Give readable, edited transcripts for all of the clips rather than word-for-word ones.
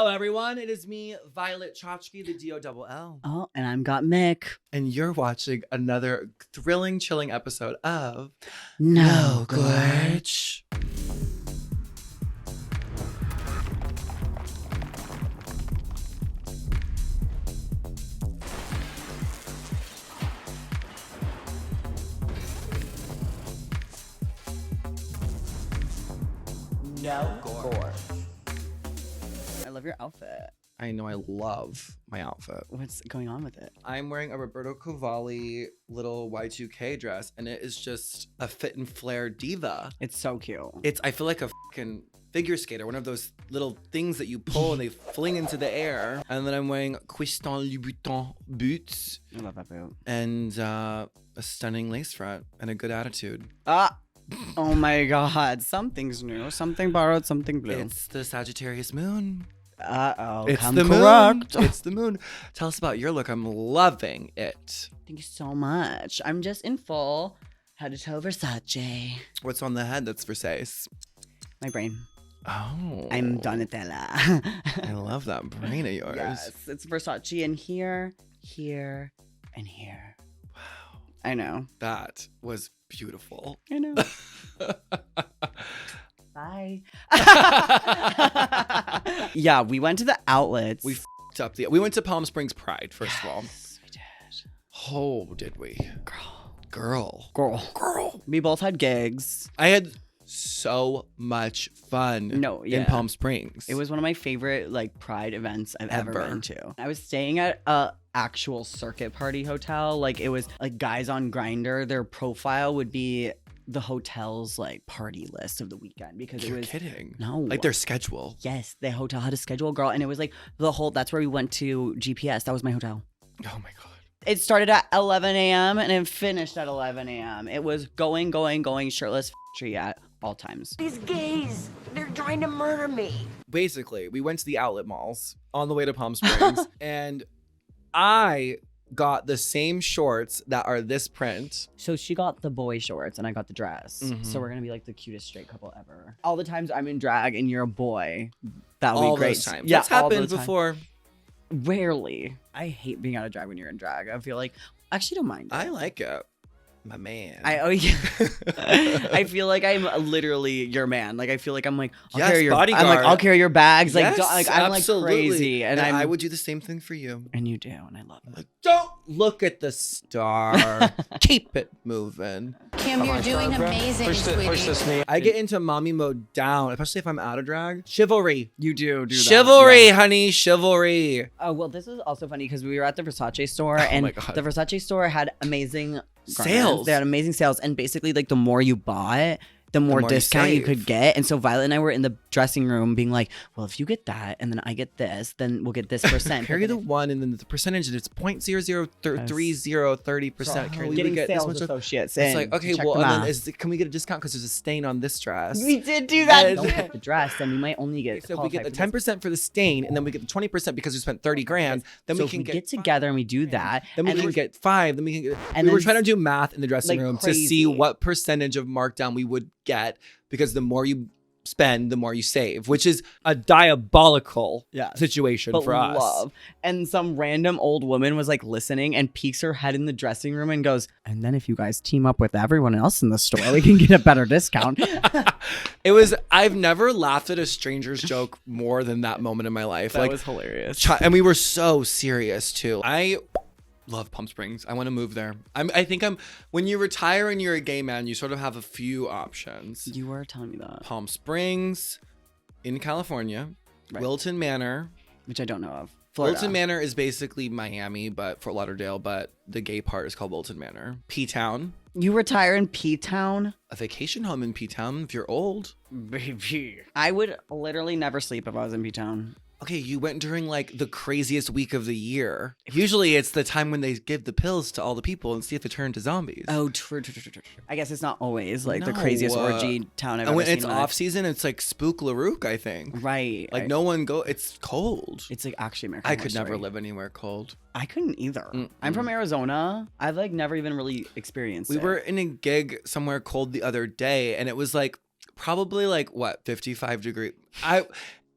Hello, everyone. It is me, Violet Chachki, the D-O-double-L. Oh, and I'm Gottmik. And you're watching another thrilling, chilling episode of No Gorge. No Gorge. I love your outfit. I know I love my outfit. What's going on with it? I'm wearing a Roberto Cavalli little Y2K dress, and it is just a fit and flare diva. It's so cute. I feel like a fucking figure skater, one of those little things that you pull and they fling into the air. And then I'm wearing Cuistin Louboutin boots. I love that boot. And a stunning lace front and a good attitude. Oh my God. Something's new. Something borrowed, something blue. It's the Sagittarius moon. Uh-oh. It's Come the correct. moon. It's the moon. Tell us about your look. I'm loving it. Thank you so much. I'm just in full head to toe Versace. What's on the head that's Versace? My brain. Oh. I'm Donatella. I love that brain of yours. Yes. It's Versace in here, here, and here. Wow. I know. That was beautiful. I know. Bye. Yeah, we went to the outlets. We f***ed up we went to Palm Springs Pride, first of all. Yes, we did. Oh, did we? Girl. We both had gigs. I had so much fun in Palm Springs. It was one of my favorite Pride events I've ever been to. I was staying at a actual circuit party hotel. It was guys on Grindr. Their profile would be the hotel's party list of the weekend because You're kidding. No. Their schedule. Yes, the hotel had a schedule, girl, and it was that's where we went to GPS. That was my hotel. Oh my God. It started at 11 a.m. and it finished at 11 a.m. It was going, shirtless tree at all times. These gays, they're trying to murder me. Basically, we went to the outlet malls on the way to Palm Springs and I got the same shorts that are this print. So she got the boy shorts and I got the dress. Mm-hmm. So we're gonna be the cutest straight couple ever. All the times I'm in drag and you're a boy, that would All be great. those times. Yeah, That's happened before. Rarely. I hate being out of drag when you're in drag. I feel I actually don't mind. I like it. My man. I feel like I'm literally your man. I feel like I'm I'll Yes, carry your bodyguard. I'll carry your bags. Yes, I'm absolutely. crazy. And I would do the same thing for you. And you do, and I love it. Don't look at the star. Keep it moving. Kim, you're doing amazing, sweetie. I get into mommy mode down, especially if I'm out of drag. Chivalry. You do that. Chivalry, Yeah. honey. Chivalry. Oh, well, this is also funny because we were at the Versace store and my God. the Versace store had amazing Sales. garments. They had amazing sales. And basically, the more you bought, the more more you discount you could save. get. And so Violet and I were in the dressing room being like, well, if you get that and then I get this, then we'll get this percent. Carry the one and then the percentage, and it's 0.003030%. Carry Getting get sales this much of- associates It's in. okay, Check well, the and math. then can we get a discount because there's a stain on this dress? We did do that. And- Don't get the dress, then we might only get. So if we get the qualified for 10% for the stain, and then we get the 20% because we spent 30 grand, then so we if can we get five. together and we do that. Then we and can get 5. Then we can get. And We were then trying to do math in the dressing room to see crazy. what percentage of markdown we would get because the more you spend, the more you save, which is a diabolical situation but for us. love. And some random old woman was listening and peeks her head in the dressing room and goes, and then if you guys team up with everyone else in the store, we can get a better discount. I've never laughed at a stranger's joke more than that moment in my life. That was hilarious. And we were so serious too. I love Palm Springs. I want to move there. I think when you retire and you're a gay man, you sort of have a few options. You were telling me that. Palm Springs in California, Right. Wilton Manor. Which I don't know of. Florida. Wilton Manor is basically Miami, but Fort Lauderdale, but the gay part is called Wilton Manor. P-Town. You retire in P-Town? A vacation home in P-Town if you're old. Baby. I would literally never sleep if I was in P-Town. Okay, you went during the craziest week of the year. Usually it's the time when they give the pills to all the people and see if they turn to zombies. Oh, true. I guess it's not always the No, craziest orgy town I've and ever when seen. it's off season, it's Spook LaRook, I think. Right. No one it's cold. It's actually American I Horror could never Story. live anywhere cold. I couldn't either. I'm from Arizona. I've never even really experienced it. We were in a gig somewhere cold the other day, and it was probably 55 degrees.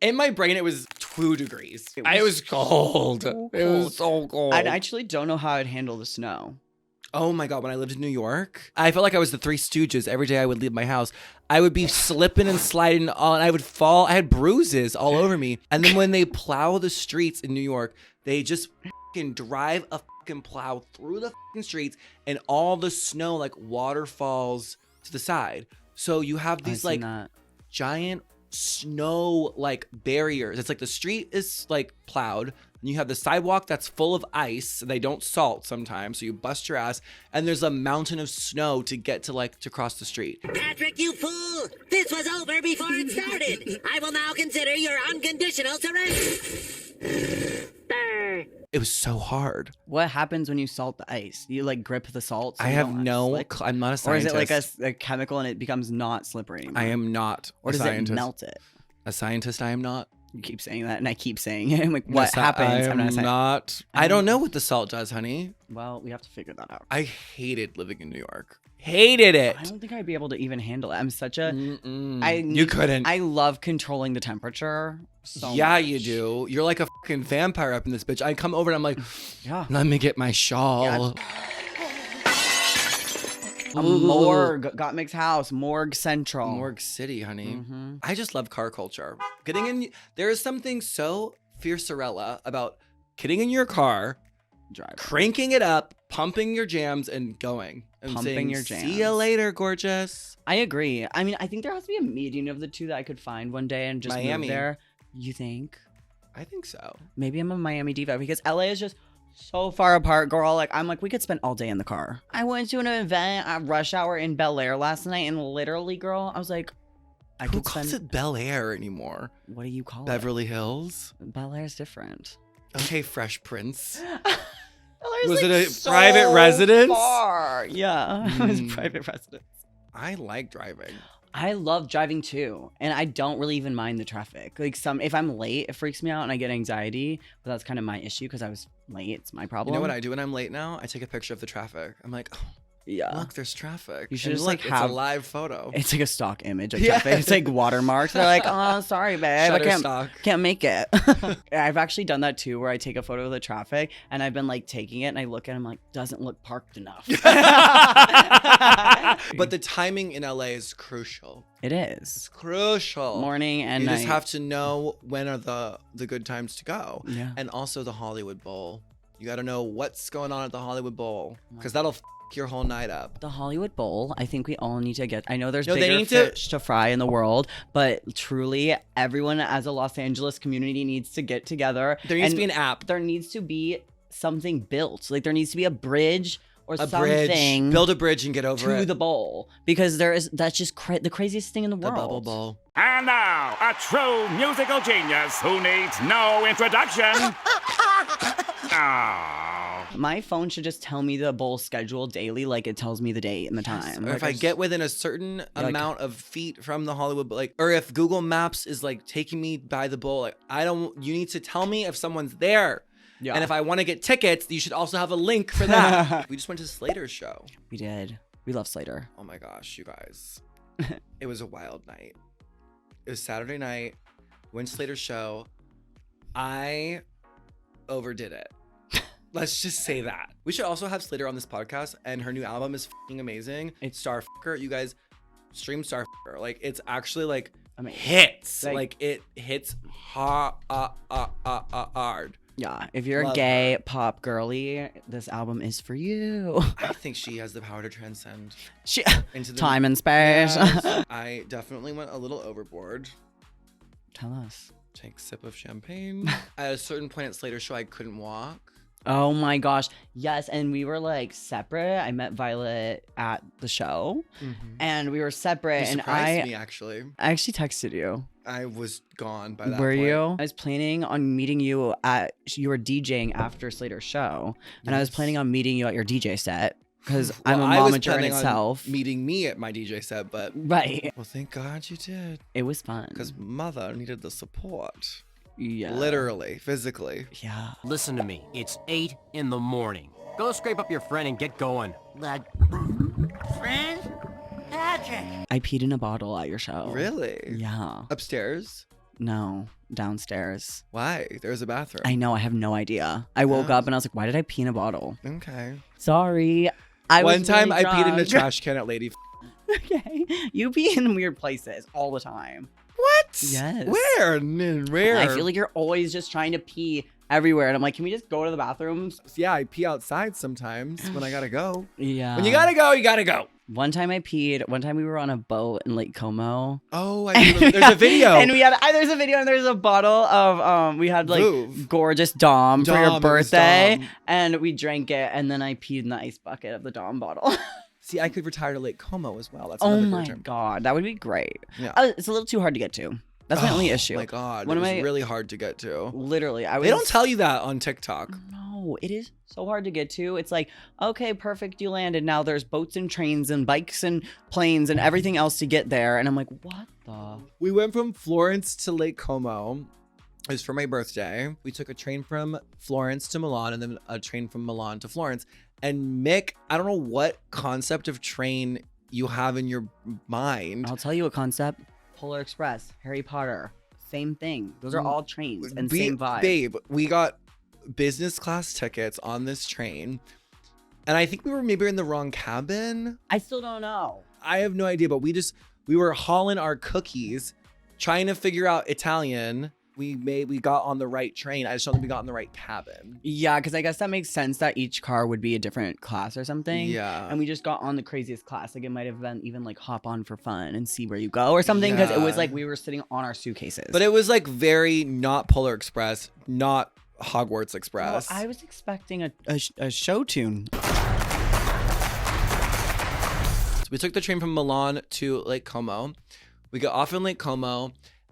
In my brain, it was 2 degrees. It was cold. It was so cold. I actually don't know how I'd handle the snow. Oh my God, when I lived in New York, I felt like I was the Three Stooges. Every day I would leave my house, I would be slipping and sliding on. I would fall. I had bruises all over me. And then when they plow the streets in New York, they just fucking drive a fucking plow through the fucking streets, and all the snow like waterfalls to the side. So you have these like giant snow like barriers. It's like the street is like plowed. And you have the sidewalk that's full of ice. They don't salt sometimes, so you bust your ass. And there's a mountain of snow to get to like to cross the street. Patrick, you fool! This was over before it started. I will now consider your unconditional surrender. It was so hard. What happens when you salt the ice? You like grip the salt? So I have no. I'm not a scientist. Or is it like a chemical and it becomes not slippery anymore? I am not. Or does it melt it? A scientist, I am not. You keep saying that, and I keep saying it. I'm like, what happens? I'm not. I don't know what the salt does, honey. Well, we have to figure that out. I hated living in New York. Hated it. I don't think I'd be able to even handle it. I'm such a. You couldn't. I love controlling the temperature. So yeah, much. you do. You're like a fucking vampire up in this bitch. I come over and I'm like, yeah. Let me get my shawl. Yeah. A morgue, Gottmik's house, Morgue Central. Morgue City, honey. I just love car culture. Getting in, there is something so fiercerella about getting in your car, driving, cranking it up, pumping your jams, and going. And pumping saying, your jams. See you later, gorgeous. I agree. I mean, I think there has to be a meeting of the two that I could find one day and just Miami. move there. You think? I think so. Maybe I'm a Miami diva because LA is just so far apart, girl. Like, I'm like, we could spend all day in the car. I went to an event at rush hour in Bel Air last night, and literally, girl, I was like, Who calls it Bel Air anymore? What do you call Beverly Hills? Bel Air's different. Okay, Fresh Prince. Was it a private residence? Far. Yeah, it was private residence. I like driving. I love driving too, and I don't really even mind the traffic. Like if I'm late, it freaks me out and I get anxiety, but that's kind of my issue because I was late. It's my problem. You know what I do when I'm late now? I take a picture of the traffic. I'm like, oh, yeah, look, there's traffic. You should and just look, have it's a live photo. It's like a stock image of traffic. It's like watermarks. They're like, oh, sorry, babe, I can't make it. I've actually done that too, where I take a photo of the traffic and I've been like taking it and I look at it, I'm like, doesn't look parked enough. But the timing in LA is crucial. It is. It's crucial. Morning and night. You just have to know when are the good times to go. Yeah. And also the Hollywood Bowl. You got to know what's going on at the Hollywood Bowl because that'll your whole night up. The Hollywood Bowl, I think we all need to get. I know there's bigger fish to fry in the world, but truly, everyone as a Los Angeles community needs to get together. There needs to be an app. There needs to be something built. Like there needs to be a bridge or something. Bridge. Build a bridge and get over to the bowl because that's just the craziest thing in the world. The Bubble Bowl. And now, a true musical genius who needs no introduction. My phone should just tell me the bowl schedule daily, like it tells me the date and the time. Or if I get within a certain amount of feet from the Hollywood, like, or if Google Maps is like taking me by the bowl, like you need to tell me if someone's there. Yeah. And if I want to get tickets, you should also have a link for that. We just went to Slayyyter's show. We did. We love Slayyyter. Oh my gosh, you guys. It was a wild night. It was Saturday night. Went to Slayyyter's show. I overdid it. Let's just say that. We should also have Slayyyter on this podcast, and her new album is fucking amazing. It's Starfucker. You guys stream Starfucker. Like, it's actually like hits. Like it hits hard. Yeah, if you're a gay pop girly, this album is for you. I think she has the power to transcend into time and space. Yes. I definitely went a little overboard. Tell us. Take a sip of champagne. At a certain point at Slayyyter's show, I couldn't walk. Oh my gosh. Yes. And we were like separate. I met Violet at the show and we were separate. You surprised me, actually. I actually texted you. I was gone by that Were point. you? I was planning on meeting you you were DJing after Slayyyter's show. And I was planning on meeting you at your DJ set because I'm a momager in itself. Meeting me at my DJ set, but. Right. Well, thank God you did. It was fun. Because mother needed the support. Yeah. Literally, physically. Yeah. Listen to me. It's 8 in the morning. Go scrape up your friend and get going. Friend? Patrick! I peed in a bottle at your show. Really? Yeah. Upstairs? No. downstairs. Why? There's a bathroom. I know. I have no idea. I woke up and I was like, why did I pee in a bottle? Okay. Sorry. One time I peed in a trash can at Lady. Okay. You pee in weird places all the time. What? Yes. Where? Where? I feel like you're always just trying to pee everywhere. And I'm like, can we just go to the bathrooms? Yeah, I pee outside sometimes when I gotta go. Yeah. When you gotta go, you gotta go. One time I peed. One time we were on a boat in Lake Como. Oh, there's a video. And we had there's a video and there's a bottle of we had like Move. gorgeous Dom for Dom, your it was birthday, Dom. and we drank it, and then I peed in the ice bucket of the Dom bottle. See, I could retire to Lake Como as well. That's Oh another my dream. God, that would be great. Yeah. It's a little too hard to get to. That's my only issue. Oh my God, One it of was my really hard to get to. literally, I was. They don't tell you that on TikTok. No, it is so hard to get to. It's like, okay, perfect, you landed. Now there's boats and trains and bikes and planes and everything else to get there. And I'm like, what the? We went from Florence to Lake Como. It was for my birthday. We took a train from Florence to Milan and then a train from Milan to Florence. And Mick, I don't know what concept of train you have in your mind. I'll tell you a concept. Polar Express, Harry Potter, same thing. Those are all trains and same vibe. Babe, we got business class tickets on this train. And I think we were maybe in the wrong cabin. I still don't know. I have no idea, but we were hauling our cookies, trying to figure out Italian. We got on the right train. I just don't think we got in the right cabin. Yeah, because I guess that makes sense that each car would be a different class or something. Yeah. And we just got on the craziest class. Like it might have been even like hop on for fun and see where you go or something. Because it was Yeah. like we were sitting on our suitcases. But it was like very not Polar Express, not Hogwarts Well, Express. I was expecting a show tune. We took the train from Milan to Lake Como. We got off in Lake Como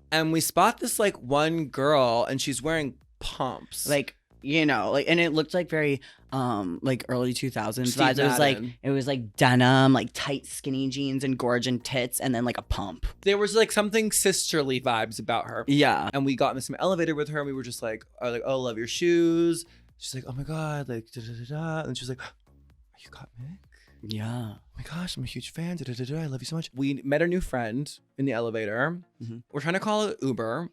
and we spot this like one girl and she's wearing pumps. Like, you know, like, and it looked like very like early 2000s Steve vibes. It was Madden. like denim, like tight skinny jeans and gorge and tits, and then like a pump. There was like something sisterly vibes about her. Yeah. And we got in the same elevator with her and we were just like, oh, love your shoes. She's like, oh my God, like, da da da da. And she was like, are you Gottmik? Yeah. Oh my gosh, I'm a huge fan. Da, da, da, da. I love you so much. We met a new friend in the elevator. Mhm. We're trying to call it Uber.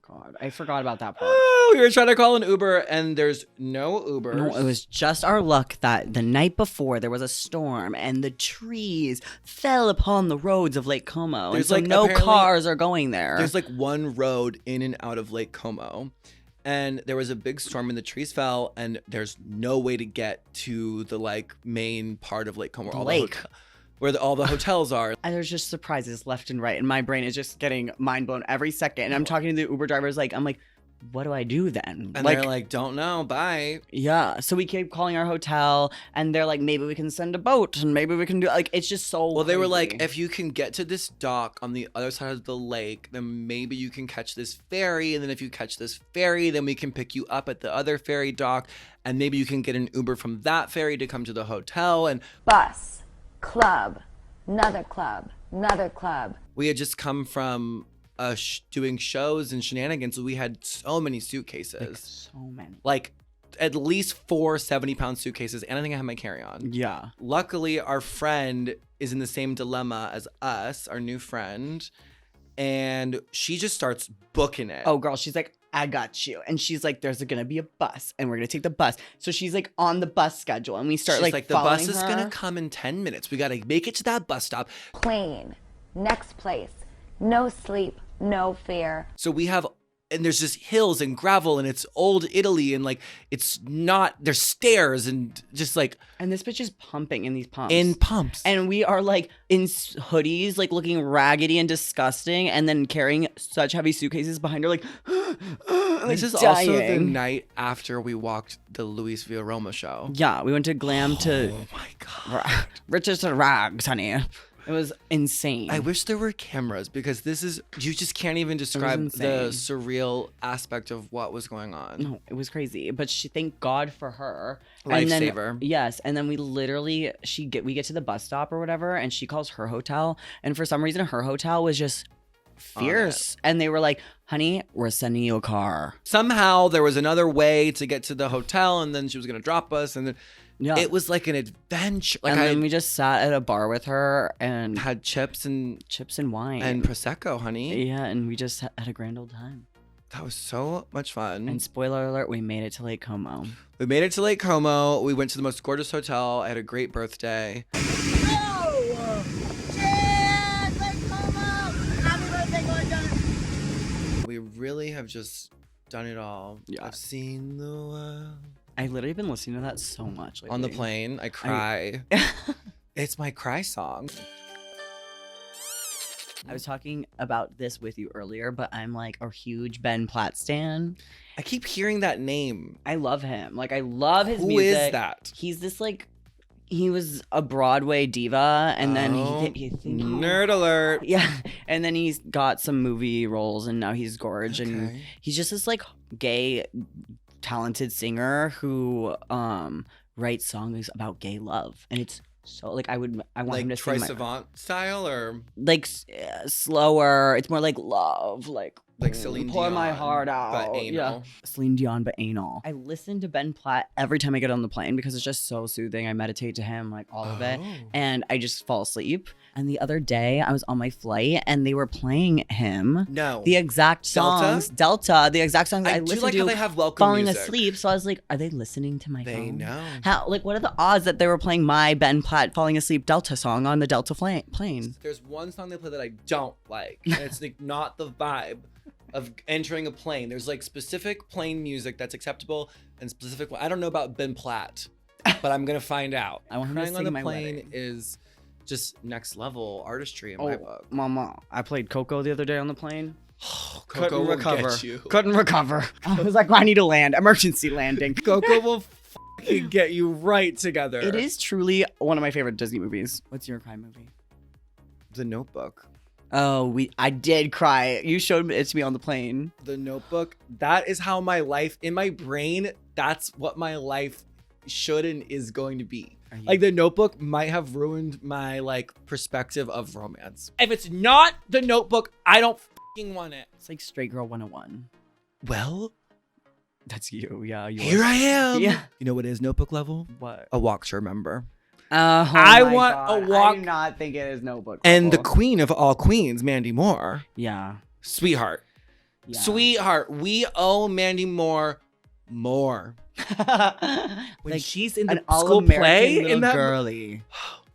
God, I forgot about that part. Oh, we were trying to call an Uber and there's no Ubers. No, it was just our luck that the night before there was a storm and the trees fell upon the roads of Lake Como. There's, and so like, no apparently- cars are going there. There's like one road in and out of Lake Como. And there was a big storm and the trees fell and there's no way to get to the like main part of Lake Como. The lake. Where all the hotels are. And there's just surprises left and right. And my brain is just getting mind blown every second. And I'm talking to the Uber drivers I'm like, what do I do then? And they're like, don't know, bye. Yeah. So we keep calling our hotel and they're like, maybe we can send a boat and maybe we can do like, it's just so Well, they were like, crazy. if you can get to this dock on the other side of the lake, then maybe you can catch this ferry. And then if you catch this ferry, then we can pick you up at the other ferry dock. And maybe you can get an Uber from that ferry to come to the hotel. And Bus, club, another club, another club. we had just come from doing shows and shenanigans. So we had so many suitcases. so many. Like at least 4 70-pound suitcases. And I think I had my carry-on. Yeah. Luckily, our friend is in the same dilemma as us, our new friend. And she just starts booking it. Oh, girl, she's like, I got you. And she's like, there's going to be a bus and we're going to take the bus. So she's like on the bus schedule and we start She's like the bus following is her. going to come in 10 minutes. We got to make it to that bus stop. Plane, next place, no sleep, no fear. So we have, and there's just hills and gravel and it's old Italy and like, it's not, there's stairs and just like And this bitch is pumping in these pumps. in pumps. And we are like in hoodies, like looking raggedy and disgusting, and then carrying such heavy suitcases behind her, like, This is dying. also the night after we walked the Luis Villaroma show. Yeah, we went to glam to Oh my God. riches to rags, honey. It was insane. I wish there were cameras because this is, you just can't even describe the insane. surreal aspect of what was going on. No, it was crazy. But thank God for her. Lifesaver. Yes. And then we literally, we get to the bus stop or whatever, and she calls her hotel. And for some reason, her hotel was just fierce. And they were like, honey, we're sending you a car. Somehow there was another way to get to the hotel and then she was going to drop us. And then Yeah. It was like an adventure. Like and I then we just sat at a bar with her and had chips and wine. and Prosecco, honey. Yeah, and we just had a grand old time. That was so much fun. And spoiler alert, we made it to Lake Como. We made it to Lake Como. We went to the most gorgeous hotel. I had a great birthday. We really have just done it all. Yeah. I've seen the world. I literally been listening to that so much lately. On the plane, I cry. It's my cry song. I was talking about this with you earlier, but I'm like a huge Ben Platt stan. I keep hearing that name. I love him. Like, I love his Who music. is that? He's this like, he was a Broadway diva, and then Nerd alert. Yeah, and then he's got some movie roles, and now he's Gorge, and Okay. he's just this like gay, talented singer who writes songs about gay love, and it's so like I want Like him to Troye sing Sivan style or like slower. It's more like love, like Celine pour my Dion, heart out. but anal. Yeah, Celine Dion, but anal. I listen to Ben Platt every time I get on the plane because it's just so soothing. I meditate to him, like all of it, Oh. and I just fall asleep. And the other day, I was on my flight and they were playing him. No. The exact Delta? songs, Delta, the exact songs I do listened like to how they have welcome falling music. asleep. So I was like, are they listening to my They phone? know. How, like, what are the odds that they were playing my Ben Platt falling asleep Delta song on the Delta plane? There's one song they play that I don't like, and it's like not the vibe of entering a plane. There's like specific plane music that's acceptable and specific. I don't know about Ben Platt, but I'm gonna find out. I want him to Crying on sing the my plane wedding. is just next level artistry in my book. Mama, I played Coco the other day on the plane. Coco will get you. Couldn't recover. I was like, I need to land. Emergency landing. Coco will fucking get you right together. It is truly one of my favorite Disney movies. What's your crime movie? The Notebook. Oh, I did cry. You showed it to me on the plane. The Notebook. That is how my life, in my brain, that's what my life should and is going to be. Like The Notebook might have ruined my like perspective of romance. If it's not The Notebook, I don't fucking want it. It's like Straight Girl 101. Well, That's you. Yeah. here I am. Yeah. You know what is Notebook level? What? A walk to remember. I want a walk- I do not think it is Notebook. And the level. queen of all queens, Mandy Moore. Yeah. Sweetheart. Yeah. Sweetheart. We owe Mandy Moore more. When Like she's in an the school all-American play little in that girly.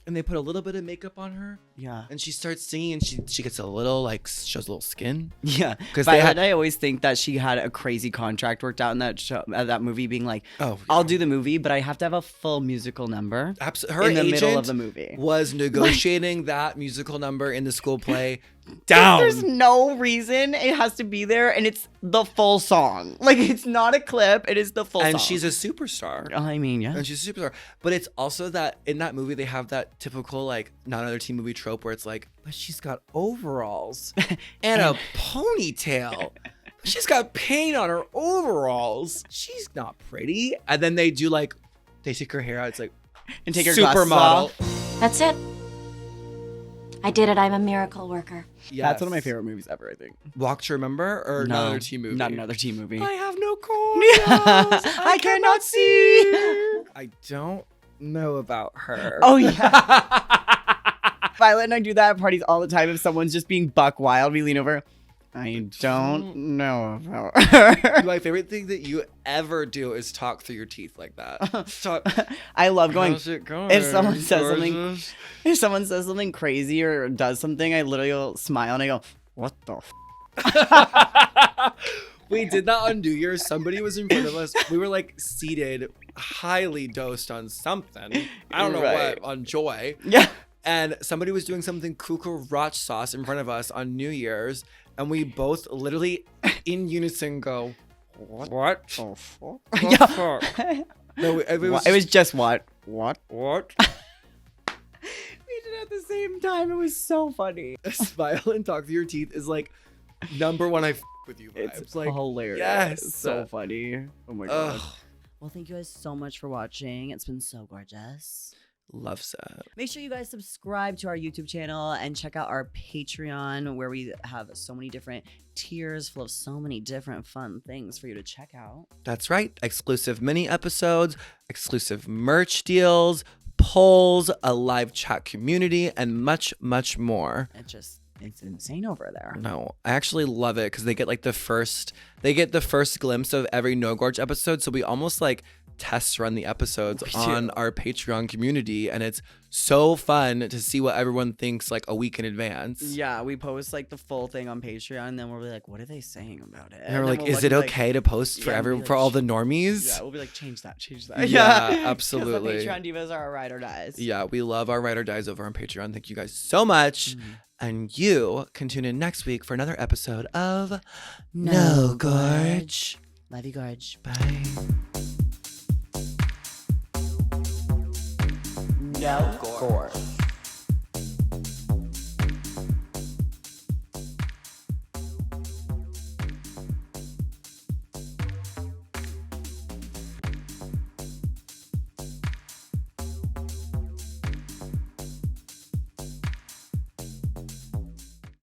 and they put a little bit of makeup on her Yeah. and she starts singing and she gets a little like shows a little skin Yeah. because But they had I always think that she had a crazy contract worked out in that show, that movie, being like, oh I'll do the movie, but I have to have a full musical number her in the agent middle of the movie. was negotiating that musical number in the school play down. There's no reason it has to be there, and it's the full song. Like, it's not a clip, it is the full song. And she's a superstar. I mean, yeah. And she's a superstar. But it's also that in that movie, they have that typical, like, not another teen movie trope where it's like, but she's got overalls and a ponytail. She's got paint on her overalls. She's not pretty. And then they do, like, they take her hair out. It's like, And take her glasses supermodel. off. That's it. I did it. I'm a miracle worker. Yes. That's one of my favorite movies ever, I think. Walk to Remember or No, not another teen movie? Not another teen movie. I have no corneas. I cannot see. I don't know about her. Oh, yeah. Violet and I do that at parties all the time. If someone's just being buck wild, we lean over. I don't know about her. My favorite thing that you ever do is talk through your teeth like that. Talk. I love going. How's it going? If someone says something, gorgeous? if someone says something crazy or does something, I literally will smile and I go, "What the?" We did that on New Year's. Somebody was in front of us. We were like seated, highly dosed on something. I don't know Right. what, on Joy. Yeah. And somebody was doing something cucaracha sauce in front of us on New Year's. And we both literally in unison go, what? Oh, fuck. Yeah. No, it was, It was just what? what? We did it at the same time. It was so funny. Smile and talk through your teeth is like number one. I f- with you vibes. It's like hilarious. yes. So funny. Oh my god. ugh. Well, thank you guys so much for watching. It's been so gorgeous. Loves it. Make sure you guys subscribe to our YouTube channel and check out our Patreon, where we have so many different tiers full of so many different fun things for you to check out. That's right. Exclusive mini episodes, exclusive merch deals, polls, a live chat community, and much, much more. It's insane over there. No, I actually love it because they get the first glimpse of every No Gorge episode. So we almost test run the episodes on our Patreon community, and it's so fun to see what everyone thinks a week in advance. Yeah, we post the full thing on Patreon, and then we'll be like, what are they saying about it? And we're like, is it okay to post for all the normies? Yeah, we'll be like, change that. Yeah, absolutely. The Patreon divas are our ride or dies. Yeah, we love our ride or dies over on Patreon. Thank you guys so much. And you can tune in next week for another episode of No Gorge. Love you, Gorge. Bye. No Gorge.